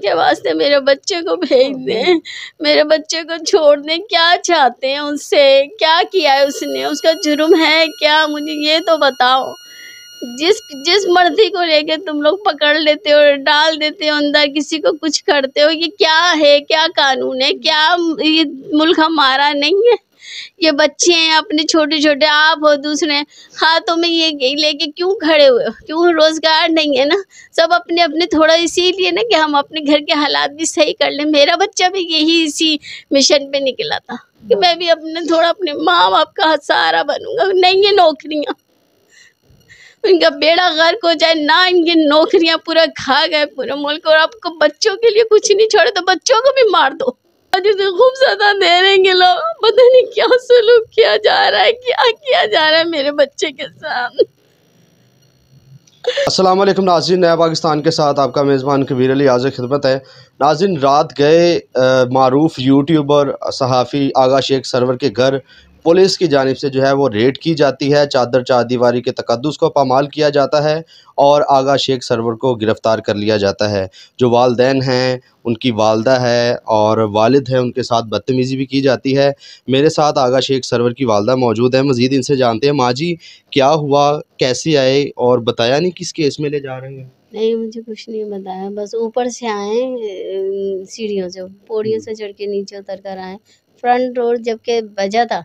کے واسطے میرے بچے کو بھیج دیں، میرے بچے کو چھوڑ دیں۔ کیا چاہتے ہیں اس سے؟ کیا کیا ہے اس نے؟ اس کا جرم ہے کیا؟ مجھے یہ تو بتاؤ۔ جس مرضی کو لے کے تم لوگ پکڑ لیتے ہو، ڈال دیتے ہو اندر، کسی کو کچھ کرتے ہو، یہ کیا ہے؟ کیا قانون ہے؟ کیا یہ ملک ہمارا نہیں ہے؟ یہ بچے ہیں اپنے چھوٹے چھوٹے، آپ ہو دوسرے ہاتھوں میں یہ لے کے کیوں کھڑے ہوئے ہو؟ کیوں روزگار نہیں ہے نا؟ سب اپنے اپنے تھوڑا اسی لیے نا کہ ہم اپنے گھر کے حالات بھی صحیح کر لیں۔ میرا بچہ بھی یہی اسی مشن پہ نکلا تھا کہ میں بھی اپنے ماں باپ کا سہارا بنوں گا۔ نہیں ہے نوکریاں، ان کا بیڑا غرق ہو جائے نہ، ان کی نوکریاں پورا کھا گئے پورے ملک، اور آپ کو بچوں کے لیے کچھ نہیں چھوڑے تو بچوں کو بھی مار دو۔ جسے خوب زیادہ دے رہیں گے لوگ، پتہ نہیں کیا سلوک کیا جا رہا ہے، کیا کیا جا رہا ہے میرے بچے کے ساتھ۔ السلام علیکم ناظرین، نیا پاکستان کے ساتھ آپ کا میزبان کبیر علی حاضر خدمت ہے۔ ناظرین، رات گئے معروف یوٹیوبر صحافی آغا شیخ سرور کے گھر پولیس کی جانب سے جو ہے وہ ریڈ کی جاتی ہے، چادر چار دیواری کے تقدس کو پامال کیا جاتا ہے اور آغا شیخ سرور کو گرفتار کر لیا جاتا ہے۔ جو والدین ہیں، ان کی والدہ ہے اور والد ہیں، ان کے ساتھ بدتمیزی بھی کی جاتی ہے۔ میرے ساتھ آغا شیخ سرور کی والدہ موجود ہیں، مزید ان سے جانتے ہیں۔ ماں جی، کیا ہوا، کیسے آئے اور بتایا نہیں کس کیس میں لے جا رہے ہیں؟ نہیں، مجھے کچھ نہیں بتایا، بس اوپر سے آئے سیڑھیوں سے، پوڑیوں سے چڑھ کے نیچے اتر کر آئے۔ فرنٹ ڈور جبکہ بجا تھا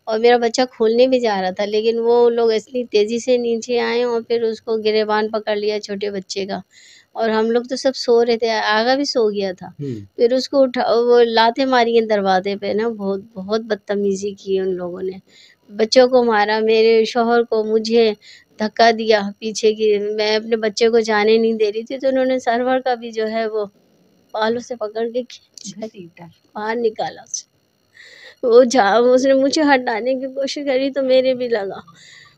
اور میرا بچہ کھولنے بھی جا رہا تھا، لیکن وہ لوگ اتنی تیزی سے نیچے آئے اور پھر اس کو گریبان پکڑ لیا چھوٹے بچے کا، اور ہم لوگ تو سب سو رہے تھے، آگا بھی سو گیا تھا۔ پھر اس کو وہ لاتے ماری ہیں دروازے پہ نا، بہت بدتمیزی کی ان لوگوں نے، بچوں کو مارا، میرے شوہر کو، مجھے دھکا دیا پیچھے کی، میں اپنے بچے کو جانے نہیں دے رہی تھی تو انہوں نے سرور کا بھی جو ہے وہ بالوں سے پکڑ کے باہر نکالا۔ اس نے مجھے ہٹانے کی کوشش کری تو میرے بھی لگا۔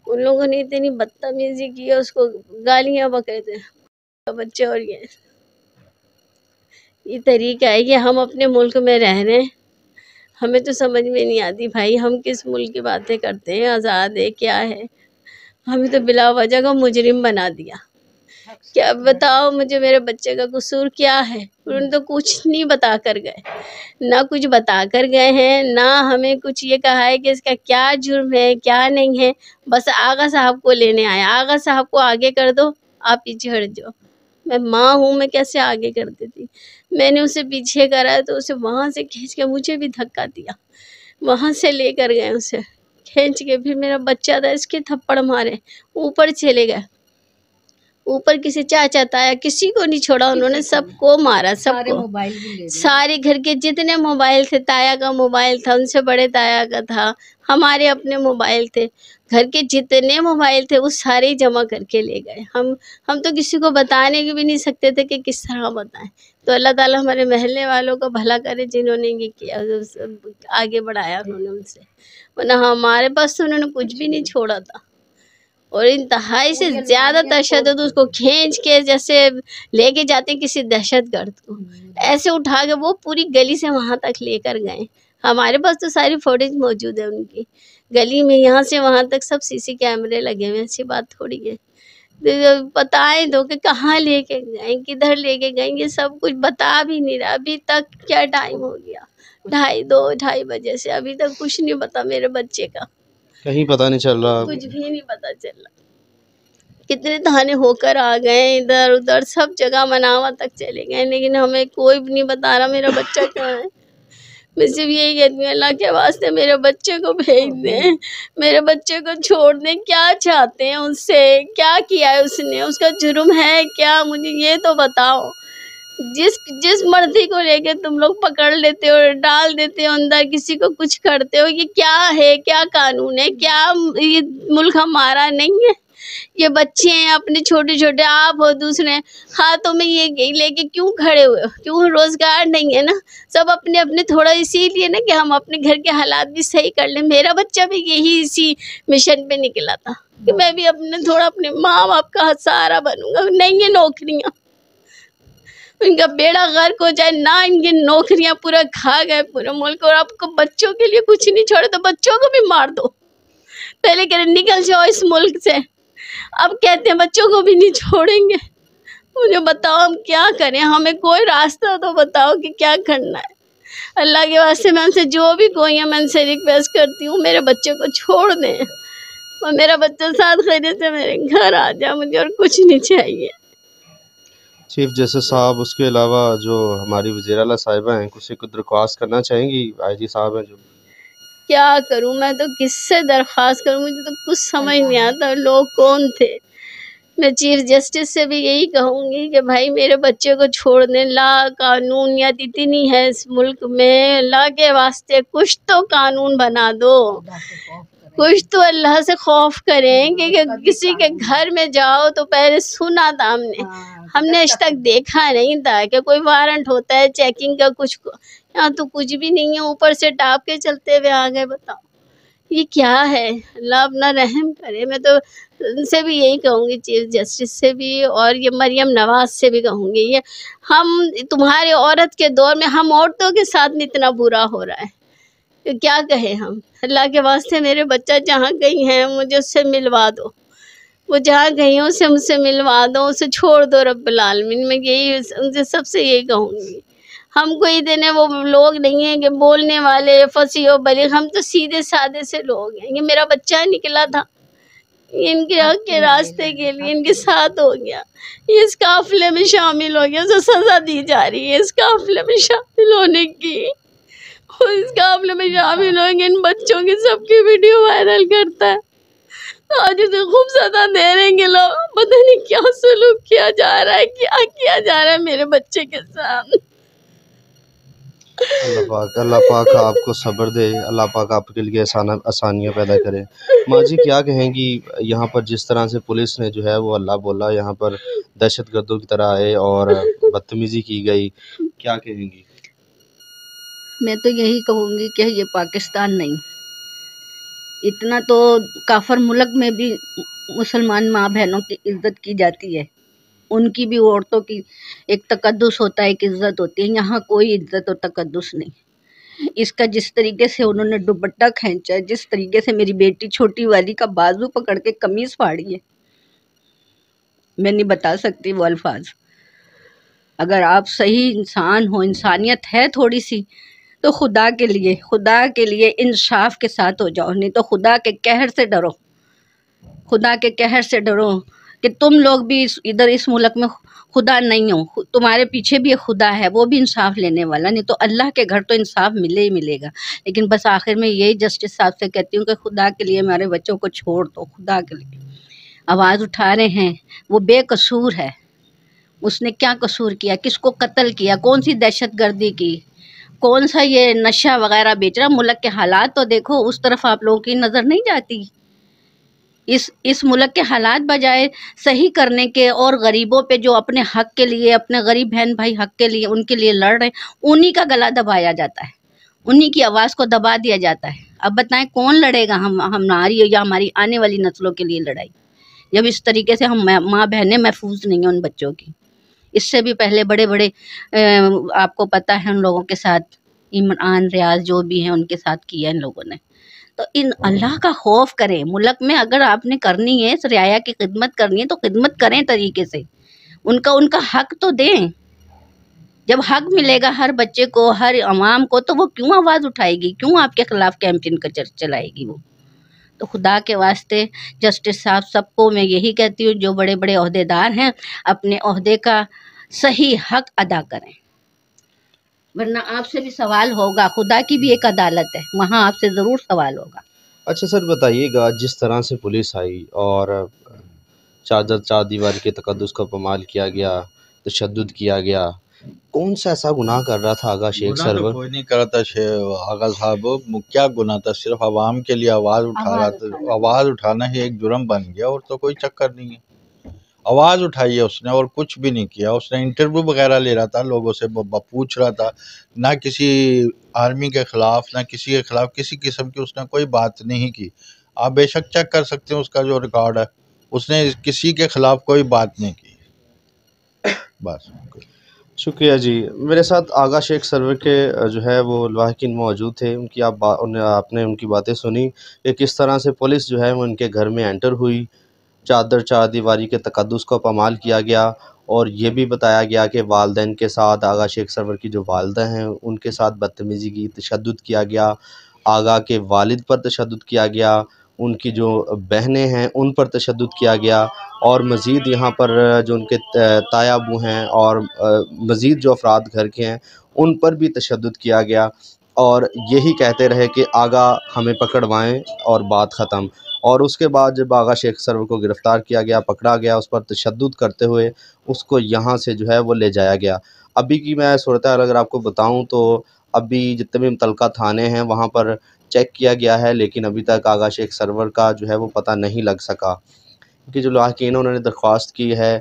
ان لوگوں نے اتنی بدتمیزی کی، اس کو گالیاں بکے تھے بچے، اور یہ طریقہ ہے کہ ہم اپنے ملک میں رہ رہے ہیں، ہمیں تو سمجھ میں نہیں آتی بھائی، ہم کس ملک کی باتیں کرتے ہیں، آزاد ہے کیا ہے؟ ہمیں تو بلا وجہ کا مجرم بنا دیا۔ کیا بتاؤ مجھے، میرے بچے کا قصور کیا ہے؟ انہوں نے تو کچھ نہیں بتا کر گئے، نہ کچھ بتا کر گئے ہیں، نہ ہمیں کچھ یہ کہا ہے کہ اس کا کیا جرم ہے کیا نہیں ہے۔ بس آغا صاحب کو لینے آیا، آغا صاحب کو آگے کر دو، آپ پیچھے ہٹ جاؤ۔ میں ماں ہوں، میں کیسے آگے کر دیتی؟ میں نے اسے پیچھے کرا تو اسے وہاں سے کھینچ کے مجھے بھی دھکا دیا، وہاں سے لے کر گئے اسے کھینچ کے، پھر میرا بچہ تھا، اس کے تھپڑ مارے، اوپر چلے گئے، اوپر کسی چاچا تایا کسی کو نہیں چھوڑا، انہوں نے سب کو مارا، سب کو، سارے گھر کے جتنے موبائل تھے، تایا کا موبائل تھا، ان سے بڑے تایا کا تھا، ہمارے اپنے موبائل تھے، گھر کے جتنے موبائل تھے وہ سارے ہی جمع کر کے لے گئے۔ ہم تو کسی کو بتانے بھی نہیں سکتے تھے کہ کس طرح بتائیں، تو اللہ تعالیٰ ہمارے محلے والوں کو بھلا کرے جنہوں نے یہ کیا، آگے بڑھایا انہوں نے ان سے، ورنہ ہمارے پاس تو انہوں نے کچھ بھی نہیں چھوڑا تھا۔ اور انتہائی سے زیادہ تشدد، اس کو کھینچ کے جیسے لے کے جاتے ہیں کسی دہشت گرد کو، ایسے اٹھا کے وہ پوری گلی سے وہاں تک لے کر گئے۔ ہمارے پاس تو ساری فوٹیج موجود ہے ان کی، گلی میں یہاں سے وہاں تک سب سی سی کیمرے لگے ہوئے، ایسی بات تھوڑی ہے۔ بتائیں دو کہ کہاں لے کے گئے، کدھر لے کے گئے، یہ سب کچھ بتا بھی نہیں رہا۔ ابھی تک کیا ٹائم ہو گیا، 2:30 بجے سے ابھی تک کچھ نہیں پتا میرے بچے کا، کہیں پتہ نہیں چل رہا، کچھ بھی نہیں پتا چل رہا۔ کتنے تھانے ہو کر آ گئے، ادھر ادھر سب جگہ مناوا تک چلے گئے، لیکن ہمیں کوئی بھی نہیں بتا رہا میرا بچہ کہاں ہے۔ میں صرف یہی کہتی ہوں، اللہ کے واسطے میرے بچے کو بھیج دیں، میرے بچے کو چھوڑ دیں۔ کیا چاہتے ہیں اس سے؟ کیا کیا ہے اس نے؟ اس کا جرم ہے کیا؟ مجھے یہ تو بتاؤ۔ جس مرضی کو لے کے تم لوگ پکڑ لیتے ہو، ڈال دیتے ہو اندر، کسی کو کچھ کرتے ہو، یہ کیا ہے؟ کیا قانون ہے؟ کیا یہ ملک ہمارا نہیں ہے؟ یہ بچے ہیں اپنے چھوٹے چھوٹے، آپ ہو دوسرے ہاتھوں میں یہ لے کے کیوں کھڑے ہوئے ہو؟ کیوں روزگار نہیں ہے نا؟ سب اپنے اپنے تھوڑا اسی لیے نا کہ ہم اپنے گھر کے حالات بھی صحیح کر لیں۔ میرا بچہ بھی یہی اسی مشن پہ نکلا تھا کہ میں بھی اپنے ماں باپ کا سہارا بنوں گا۔ نہیں ہے نوکریاں، ان کا بیڑا غرق ہو جائے نہ، ان کی نوکریاں پورا کھا گئے پورے ملک، اور آپ کو بچوں کے لیے کچھ نہیں چھوڑے تو بچوں کو بھی مار دو۔ پہلے کہہ رہے نکل جاؤ اس ملک سے، اب کہتے ہیں بچوں کو بھی نہیں چھوڑیں گے۔ مجھے بتاؤ ہم کیا کریں، ہمیں کوئی راستہ تو بتاؤ کہ کیا کرنا ہے۔ اللہ کے واسطے میں ان سے جو بھی کوئی ہے میں ان سے ریکویسٹ کرتی ہوں میرے بچے کو چھوڑ دیں اور میرا بچہ ساتھ خیریت سے میرے گھر آ جائے، مجھے اور کچھ نہیں چاہیے۔ چیف جسٹس صاحب، اس کے علاوہ جو ہماری وزیر اعلیٰ صاحبہ ہیں کسی کو درخواست کرنا چاہیں گی؟ آئی جی صاحب ہیں جو، کیا کروں میں، تو کس سے درخواست کروں، مجھے تو کچھ سمجھ نہیں آتا لوگ کون تھے۔ میں چیف جسٹس سے بھی یہی کہوں گی کہ بھائی میرے بچے کو چھوڑ دیں، لا قانونیت اتنی ہے اس ملک میں، اللہ کے واسطے کچھ تو قانون بنا دو، کچھ تو اللہ سے خوف کریں کہ کسی کے گھر میں جاؤ تو پہلے سنا تھا ہم نے آج تک دیکھا نہیں تھا کہ کوئی وارنٹ ہوتا ہے چیکنگ کا، کچھ یہاں تو کچھ بھی نہیں ہے، اوپر سے ٹاپ کے چلتے ہوئے آ گئے۔ بتاؤ یہ کیا ہے، اللہ اپنا رحم کرے۔ میں تو ان سے بھی یہی کہوں گی، چیف جسٹس سے بھی، اور یہ مریم نواز سے بھی کہوں گی، یہ ہم تمہارے عورت کے دور میں ہم عورتوں کے ساتھ میں اتنا برا ہو رہا ہے، کیا کہیں ہم۔ اللہ کے واسطے میرے بچہ جہاں گئی ہیں مجھے اس سے ملوا دو، وہ جہاں گئی ہیں اسے مجھ سے ملوا دو، اسے چھوڑ دو رب العالمین۔ میں یہی ان سے سب سے یہی کہوں گی۔ ہم کوئی اتنے وہ لوگ نہیں ہیں کہ بولنے والے فصیح و بلیغ، ہم تو سیدھے سادے سے لوگ ہیں۔ یہ میرا بچہ نکلا تھا، یہ ان کے حق کے راستے کے لیے ان کے ساتھ ہو گیا، یہ اس قافلے میں شامل ہو گیا، اسے سزا دی جا رہی ہے اس قافلے میں شامل ہونے کی، اور اس قافلے میں شامل ہوں گے، ان بچوں کی سب کی ویڈیو وائرل کرتا ہے، آج اسے خوب سزا دے رہے ہیں لوگ، پتہ نہیں کیا سلوک کیا جا رہا ہے، کیا کیا جا رہا ہے میرے بچے کے ساتھ۔ اللہ پاک آپ کو صبر دے، اللہ پاک آپ کے لیے آسانیاں پیدا کرے۔ ماں جی کیا کہیں گی، یہاں پر جس طرح سے پولیس نے جو ہے وہ اللہ بولا یہاں پر دہشت گردوں کی طرح آئے اور بدتمیزی کی گئی، کیا کہیں گی؟ میں تو یہی کہوں گی کہ یہ پاکستان نہیں، اتنا تو کافر ملک میں بھی مسلمان ماں بہنوں کی عزت کی جاتی ہے، ان کی بھی عورتوں کی ایک تقدس ہوتا ہے، ایک عزت ہوتی ہے، یہاں کوئی عزت اور تقدس نہیں۔ اس کا جس طریقے سے انہوں نے دوپٹہ کھینچا ہے، جس طریقے سے میری بیٹی چھوٹی والی کا بازو پکڑ کے قمیص پھاڑی ہے، میں نہیں بتا سکتی وہ الفاظ۔ اگر آپ صحیح انسان ہو، انسانیت ہے تھوڑی سی، تو خدا کے لیے انصاف کے ساتھ ہو جاؤ، نہیں تو خدا کے قہر سے ڈرو، خدا کے قہر سے ڈرو کہ تم لوگ بھی ادھر اس ملک میں خدا نہیں ہو، تمہارے پیچھے بھی ایک خدا ہے، وہ بھی انصاف لینے والا، نہیں تو اللہ کے گھر تو انصاف ملے ہی ملے گا۔ لیکن بس آخر میں یہی جسٹس صاحب سے کہتی ہوں کہ خدا کے لیے ہمارے بچوں کو چھوڑ دو، خدا کے لیے آواز اٹھا رہے ہیں، وہ بے قصور ہے، اس نے کیا قصور کیا، کس کو قتل کیا، کون سی دہشت گردی کی، کون سا یہ نشہ وغیرہ بیچ رہا، ملک کے حالات تو دیکھو، اس طرف آپ لوگوں کی نظر نہیں جاتی۔ اس ملک کے حالات بجائے صحیح کرنے کے اور غریبوں پہ جو اپنے حق کے لیے، اپنے غریب بہن بھائی حق کے لیے ان کے لیے لڑ رہے ہیں، انہی کا گلا دبایا جاتا ہے، انہی کی آواز کو دبا دیا جاتا ہے۔ اب بتائیں کون لڑے گا ہماری یا ہماری آنے والی نسلوں کے لیے لڑائی، جب اس طریقے سے ہم ماں بہنیں محفوظ نہیں ہیں ان بچوں کی۔ اس سے بھی پہلے بڑے بڑے آپ کو پتہ ہے ان لوگوں کے ساتھ، عمران ریاض جو بھی ہیں ان کے ساتھ کیا ان لوگوں نے۔ تو ان اللہ کا خوف کریں، ملک میں اگر آپ نے کرنی ہے اس رعایا کی خدمت کرنی ہے تو خدمت کریں طریقے سے، ان کا حق تو دیں۔ جب حق ملے گا ہر بچے کو، ہر عوام کو، تو وہ کیوں آواز اٹھائے گی، کیوں آپ کے خلاف کیمپین چلائے گی وہ؟ تو خدا کے واسطے جسٹس صاحب سب کو میں یہی کہتی ہوں، جو بڑے بڑے عہدیدار ہیں اپنے عہدے کا صحیح حق ادا کریں، ورنہ آپ سے بھی سوال ہوگا، خدا کی بھی ایک عدالت ہے، وہاں آپ سے ضرور سوال ہوگا۔ اچھا سر بتائیے گا، جس طرح سے پولیس آئی اور چار دیواری کے تقدس کا پامال کیا گیا، تشدد کیا گیا، کون سا ایسا گناہ کر رہا تھا آغا شیخ گناہ تو سرور؟ کوئی نہیں کرا تھا آغا صاحب، کیا گناہ تھا، صرف عوام کے لیے آواز اٹھا رہا تھا، آواز اٹھانا ہی ایک جرم بن گیا، اور تو کوئی چکر نہیں ہے۔ آواز اٹھائی ہے اس نے اور کچھ بھی نہیں کیا، اس نے انٹرویو وغیرہ لے رہا تھا، لوگوں سے پوچھ رہا تھا، نہ کسی آرمی کے خلاف نہ کسی کے خلاف کسی قسم کی اس نے کوئی بات نہیں کی۔ آپ بے شک چیک کر سکتے ہیں اس کا جو ریکارڈ ہے، اس نے کسی کے خلاف کوئی بات نہیں کی، بس۔ شکریہ جی۔ میرے ساتھ آغا شیخ سرور کے جو ہے وہ لاحقین موجود تھے، ان کی آپ نے ان کی باتیں سنی کہ کس طرح سے پولیس جو ہے وہ ان کے گھر میں انٹر ہوئی، چار دیواری کے تقدس کو پامال کیا گیا اور یہ بھی بتایا گیا کہ والدین کے ساتھ آغا شیخ سرور کی جو والدہ ہیں ان کے ساتھ بدتمیزی کی، تشدد کیا گیا، آغا کے والد پر تشدد کیا گیا، ان کی جو بہنیں ہیں ان پر تشدد کیا گیا، اور مزید یہاں پر جو ان کے تایا ابو ہیں اور مزید جو افراد گھر کے ہیں ان پر بھی تشدد کیا گیا، اور یہی کہتے رہے کہ آغا ہمیں پکڑوائیں اور بات ختم۔ اور اس کے بعد جب آغا شیخ سرور کو گرفتار کیا گیا، پکڑا گیا، اس پر تشدد کرتے ہوئے اس کو یہاں سے جو ہے وہ لے جایا گیا۔ ابھی کی میں صورتحال اگر آپ کو بتاؤں تو ابھی جتنے بھی متعلقہ تھانے ہیں وہاں پر چیک کیا گیا ہے، لیکن ابھی تک آغا شیخ سرور کا جو ہے وہ پتہ نہیں لگ سکا، کیونکہ جو لاحقین انہوں نے درخواست کی ہے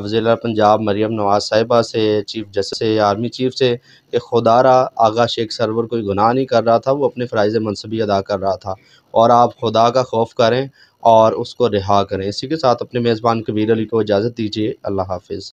وزیر اعلیٰ پنجاب مریم نواز صاحبہ سے، چیف جسٹس سے، آرمی چیف سے، کہ خدا را آغا شیخ سرور کوئی گناہ نہیں کر رہا تھا، وہ اپنے فرائض منصبی ادا کر رہا تھا، اور آپ خدا کا خوف کریں اور اس کو رہا کریں۔ اسی کے ساتھ اپنے میزبان کبیر علی کو اجازت دیجیے۔ اللہ حافظ۔